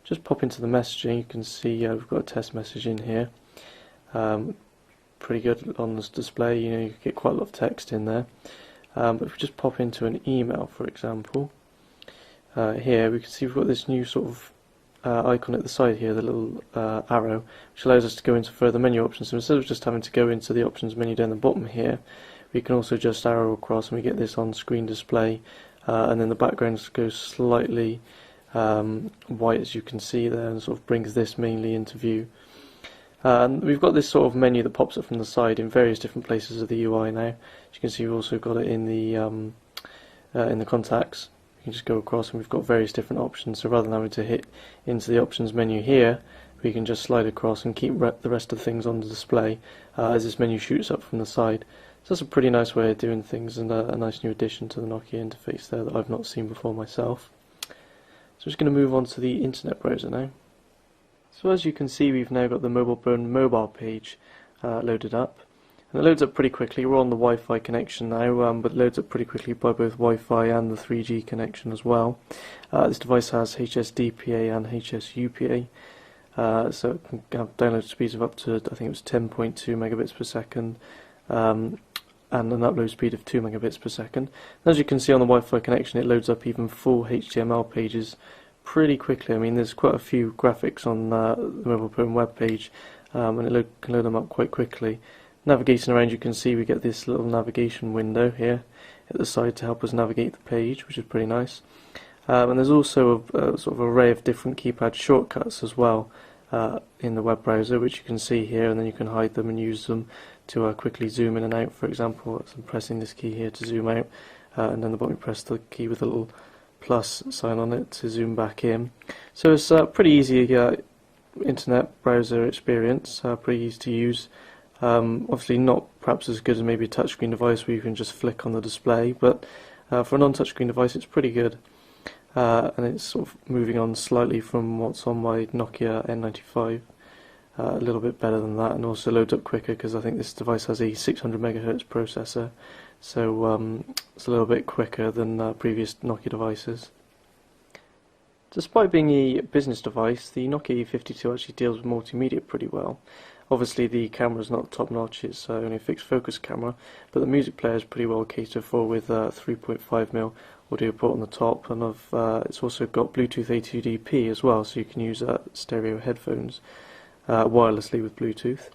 just pop into the messaging. You can see we've got a test message in here. Pretty good on this display. You know, you get quite a lot of text in there. But if we just pop into an email, for example, here we can see we've got this new sort of icon at the side here, the little arrow, which allows us to go into further menu options. So instead of just having to go into the options menu down the bottom here, we can also just arrow across and we get this on-screen display, and then the background goes slightly white, as you can see there, and sort of brings this mainly into view. And we've got this sort of menu that pops up from the side in various different places of the UI now. As you can see, we've also got it in the contacts. You can just go across and we've got various different options. So rather than having to hit into the options menu here, we can just slide across and keep the rest of the things on the display as this menu shoots up from the side. So that's a pretty nice way of doing things, and a nice new addition to the Nokia interface there that I've not seen before myself. So I'm just going to move on to the internet browser now. So as you can see, we've now got the MobileBurn mobile page loaded up. And it loads up pretty quickly. We're on the Wi-Fi connection now, but it loads up pretty quickly by both Wi-Fi and the 3G connection as well. This device has HSDPA and HSUPA, so it can have download speeds of up to, I think it was 10.2 megabits per second, and an upload speed of 2 megabits per second. And as you can see on the Wi-Fi connection, it loads up even full HTML pages pretty quickly. I mean, there's quite a few graphics on the MobileBurn web page, and it can load them up quite quickly. Navigating around, you can see we get this little navigation window here at the side to help us navigate the page, which is pretty nice. And there's also a sort of array of different keypad shortcuts as well in the web browser, which you can see here, and then you can hide them and use them to quickly zoom in and out. For example, so I'm pressing this key here to zoom out, and then the bottom you press the key with a little plus sign on it to zoom back in. So it's a pretty easy internet browser experience, pretty easy to use. Obviously not perhaps as good as maybe a touchscreen device where you can just flick on the display, but for a non-touchscreen device it's pretty good. And it's sort of moving on slightly from what's on my Nokia N95, a little bit better than that, and also loads up quicker because I think this device has a 600 MHz processor, so it's a little bit quicker than previous Nokia devices. Despite being a business device, the Nokia E52 actually deals with multimedia pretty well. Obviously the camera is not top notch, it's only a fixed focus camera, but the music player is pretty well catered for with 3.5mm audio port on the top, and it's also got Bluetooth A2DP as well, so you can use stereo headphones wirelessly with Bluetooth.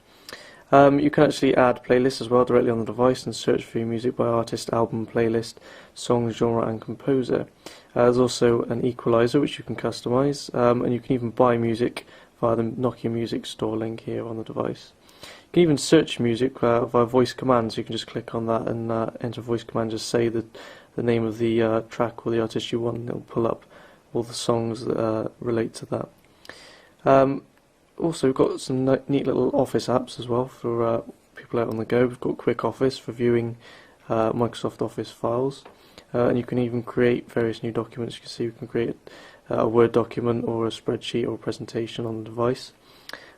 You can actually add playlists as well directly on the device and search for your music by artist, album, playlist, song, genre and composer. There's also an equalizer which you can customize, and you can even buy music via the Nokia Music Store link here on the device. You can even search music via voice commands. You can just click on that and enter voice command, just say the name of the track or the artist you want, and it'll pull up all the songs that relate to that. Also, we've got some neat little Office apps as well for people out on the go. We've got Quick Office for viewing Microsoft Office files, and you can even create various new documents. You can see we can create a Word document or a spreadsheet or a presentation on the device.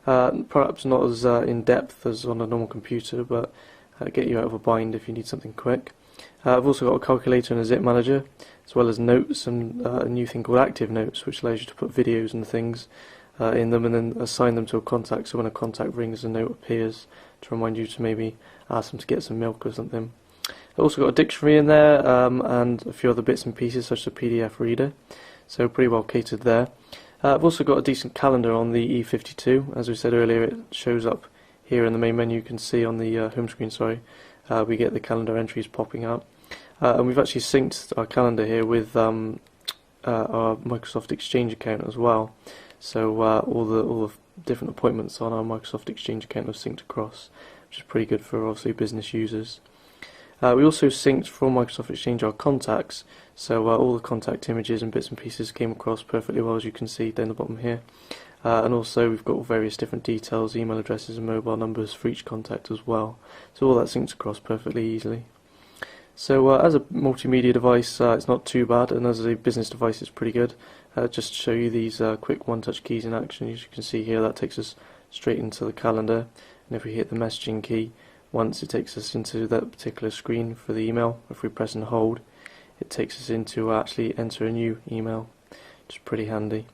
Perhaps not as in-depth as on a normal computer, but get you out of a bind if you need something quick. I've also got a calculator and a zip manager, as well as notes and a new thing called Active Notes, which allows you to put videos and things in them and then assign them to a contact, so when a contact rings a note appears to remind you to maybe ask them to get some milk or something. I've also got a dictionary in there and a few other bits and pieces such as a PDF reader, so pretty well catered there. I've also got a decent calendar on the E52. As we said earlier, it shows up here in the main menu. You can see on the home screen, we get the calendar entries popping up. And we've actually synced our calendar here with our Microsoft Exchange account as well. So all the different appointments on our Microsoft Exchange account are synced across, which is pretty good for obviously business users. We also synced from Microsoft Exchange our contacts, so all the contact images and bits and pieces came across perfectly well, as you can see down the bottom here. And also we've got various different details, email addresses and mobile numbers for each contact as well. So all that syncs across perfectly easily. So as a multimedia device, it's not too bad, and as a business device it's pretty good. Just to show you these quick one-touch keys in action, as you can see here, that takes us straight into the calendar, and if we hit the messaging key once, it takes us into that particular screen for the email. If we press and hold, it takes us into actually enter a new email, which is pretty handy.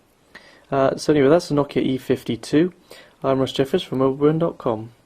So anyway, that's the Nokia E52. I'm Ross Jeffers from mobileburn.com.